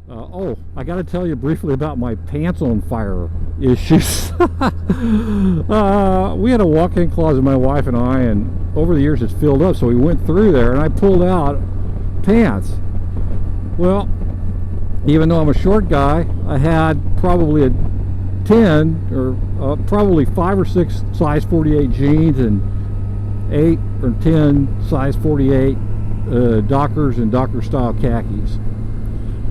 Oh, I got to tell you briefly about my pants on fire issues. We had a walk-in closet, my wife and I, and over the years it's filled up, so we went through there and I pulled out pants. Well, even though I'm a short guy, I had probably a 10 or probably 5 or 6 size 48 jeans and 8 or 10 size 48 Dockers and Docker style khakis.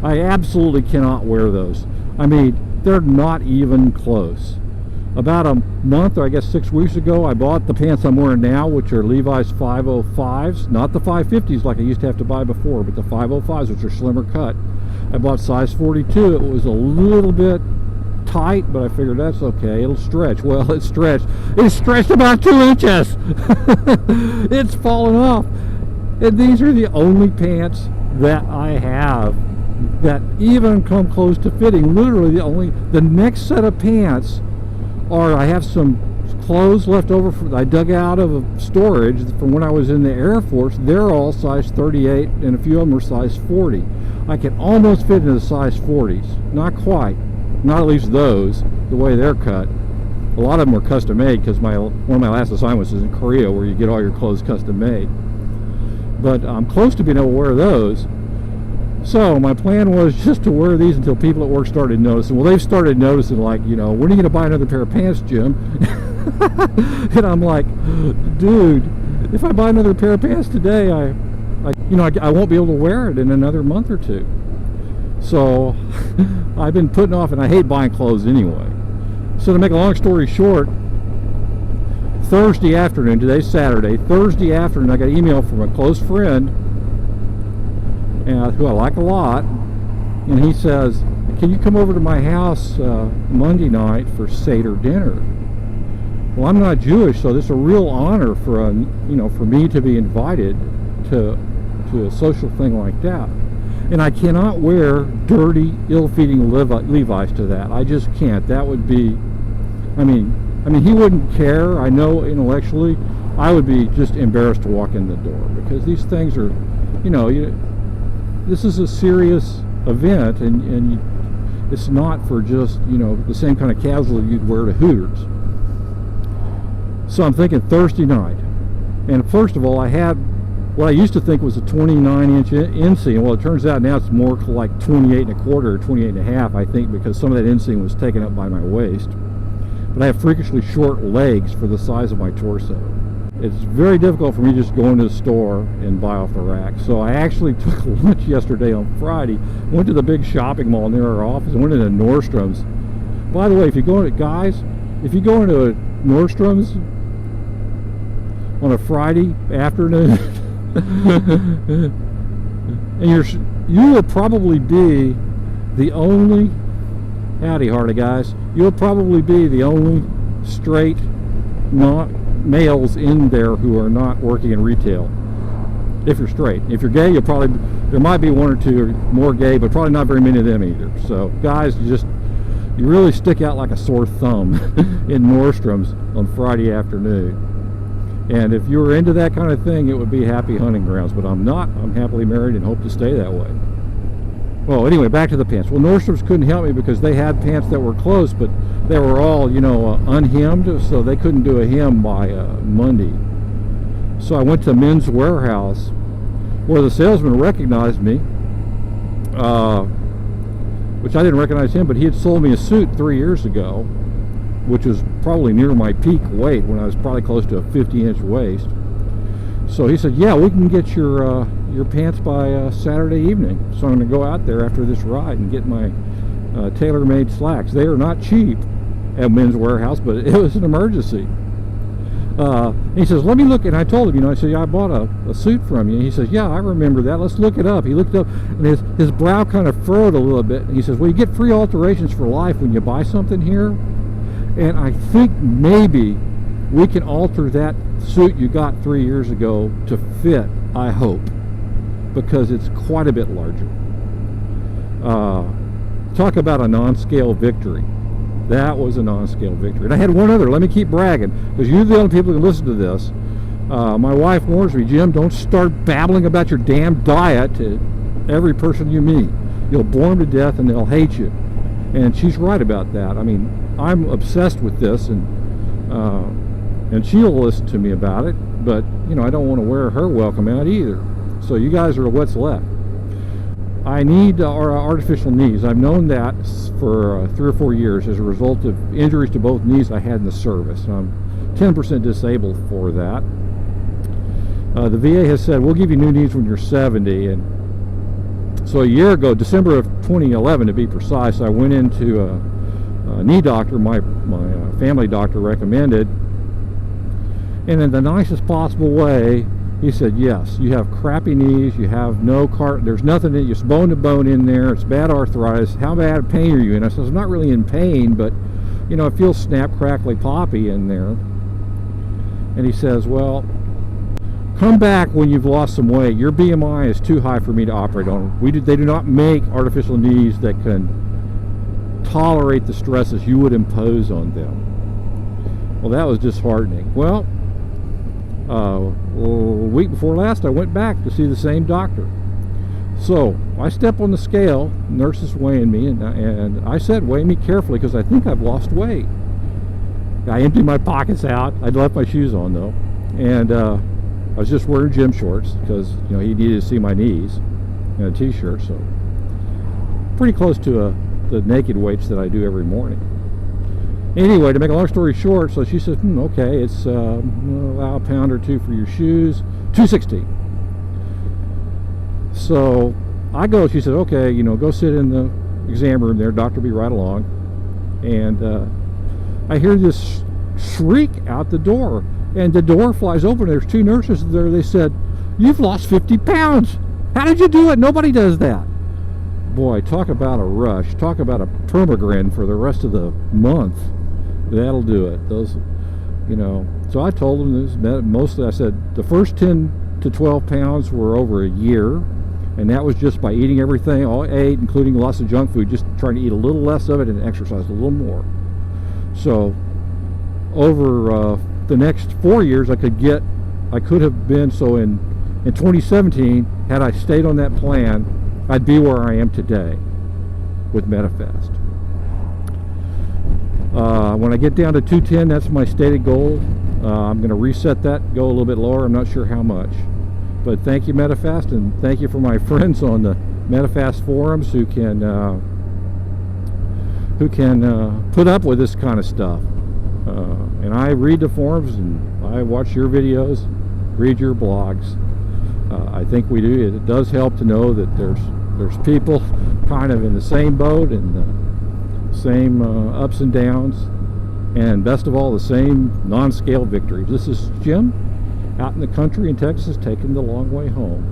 I absolutely cannot wear those. I mean, they're not even close. About a month, or I guess 6 weeks ago, I bought the pants I'm wearing now, which are Levi's 505s, not the 550s like I used to have to buy before, but the 505s, which are slimmer cut. I bought size 42. It was a little bit tight, but I figured that's okay, it'll stretch. Well, it stretched. It stretched about 2 inches. It's fallen off. And these are the only pants that I have that even come close to fitting. Literally the next set of pants are, I have some clothes left over I dug out of storage from when I was in the Air Force. They're all size 38 and a few of them are size 40. I can almost fit into the size 40s. Not quite. Not at least those, the way they're cut. A lot of them are custom made because one of my last assignments is in Korea, where you get all your clothes custom made. But I'm close to being able to wear those. So my plan was just to wear these until people at work started noticing. Well, they've started noticing, like, when are you going to buy another pair of pants, Jim? And I'm like, dude, if I buy another pair of pants today, I won't be able to wear it in another month or two. So I've been putting off, and I hate buying clothes anyway. So to make a long story short, Thursday afternoon, today's Saturday, Thursday afternoon, I got an email from a close friend who I like a lot, and he says, can you come over to my house Monday night for Seder dinner? Well, I'm not Jewish, so this is a real honor for me to be invited to a social thing like that. And I cannot wear dirty, ill-fitting Levi's to that. I just can't. That would be, I mean, he wouldn't care. I know intellectually, I would be just embarrassed to walk in the door, because these things are, this is a serious event, and it's not for just, the same kind of casual you'd wear to Hooters. So I'm thinking Thursday night. And first of all, I had what I used to think was a 29-inch inseam. Well, it turns out now it's more like 28 and a quarter or 28 and a half, I think, because some of that inseam was taken up by my waist. But I have freakishly short legs for the size of my torso. It's very difficult for me to just go into the store and buy off the rack. So I actually took lunch yesterday on Friday, went to the big shopping mall near our office, and went into Nordstrom's. By the way, if you go into a Nordstrom's on a Friday afternoon, and you will probably be the only, howdy hardy guys, you'll probably be the only straight males in there who are not working in retail. If you're straight. If you're gay, there might be one or two more gay, but probably not very many of them either. So guys, you really stick out like a sore thumb in Nordstrom's on Friday afternoon. And if you were into that kind of thing, it would be happy hunting grounds. But I'm not. I'm happily married and hope to stay that way. Well, anyway, back to the pants. Well, Nordstrom's couldn't help me because they had pants that were close, but they were all, unhemmed, so they couldn't do a hem by Monday. So I went to Men's Warehouse, where the salesman recognized me, which I didn't recognize him, but he had sold me a suit 3 years ago, which was probably near my peak weight, when I was probably close to a 50-inch waist. So he said, yeah, we can get your pants by Saturday evening. So I'm going to go out there after this ride and get my tailor-made slacks. They are not cheap at Men's Warehouse, but it was an emergency. He says, let me look. And I told him, I said, yeah, I bought a suit from you. And he says, yeah, I remember that. Let's look it up. He looked up, and his brow kind of furrowed a little bit. And he says, well, you get free alterations for life when you buy something here. And I think maybe we can alter that suit you got 3 years ago to fit, I hope, because it's quite a bit larger. Talk about a non-scale victory. That was a non-scale victory. And I had one other. Let me keep bragging, because you're the only people who can listen to this. My wife warns me, Jim, don't start babbling about your damn diet to every person you meet. You'll bore them to death and they'll hate you. And she's right about that. I mean, I'm obsessed with this, and she'll listen to me about it, but you know, I don't want to wear her welcome out either. So you guys are what's left. I need artificial knees. I've known that for 3 or 4 years as a result of injuries to both knees I had in the service. I'm 10% disabled for that. The VA has said, we'll give you new knees when you're 70. And so a year ago, December of 2011 to be precise, I went into a knee doctor my family doctor recommended, and in the nicest possible way, he said, yes, you have crappy knees, you have no there's nothing in it, it's bone to bone in there, it's bad arthritis, how bad pain are you in? I said, I'm not really in pain, but you know, it feels snap, crackly, poppy in there. And he says, well, come back when you've lost some weight. Your BMI is too high for me to operate on. They do not make artificial knees that can tolerate the stresses you would impose on them. Well, that was disheartening. Well, a week before last, I went back to see the same doctor. So I step on the scale, nurse is weighing me, and I said, weigh me carefully because I think I've lost weight. I emptied my pockets out. I'd left my shoes on though, and I was just wearing gym shorts because you know he needed to see my knees, and a t-shirt. So pretty close to the naked weights that I do every morning. Anyway, to make a long story short, so she says, okay, it's allow a pound or two for your shoes, $2.16. So I go, she said, okay, you know, go sit in the exam room there, doctor will be right along. And I hear this shriek out the door, and the door flies open. There's 2 nurses there. They said, you've lost 50 pounds. How did you do it? Nobody does that. Boy, talk about a rush. Talk about a permagrin for the rest of the month. That'll do it. Those, you know. So I told them this. Mostly, I said the first 10 to 12 pounds were over a year, and that was just by eating everything, all I ate, including lots of junk food, just trying to eat a little less of it and exercise a little more. So over the next 4 years, I could have been, so in 2017, had I stayed on that plan, I'd be where I am today with Medifast. When I get down to 210, that's my stated goal. I'm going to reset that, go a little bit lower. I'm not sure how much. But thank you, Medifast, and thank you for my friends on the Medifast forums who can put up with this kind of stuff. And I read the forums, and I watch your videos, read your blogs. I think we do. It does help to know that there's people kind of in the same boat and the same ups and downs, and best of all, the same non-scale victories. This is Jim out in the country in Texas, taking the long way home.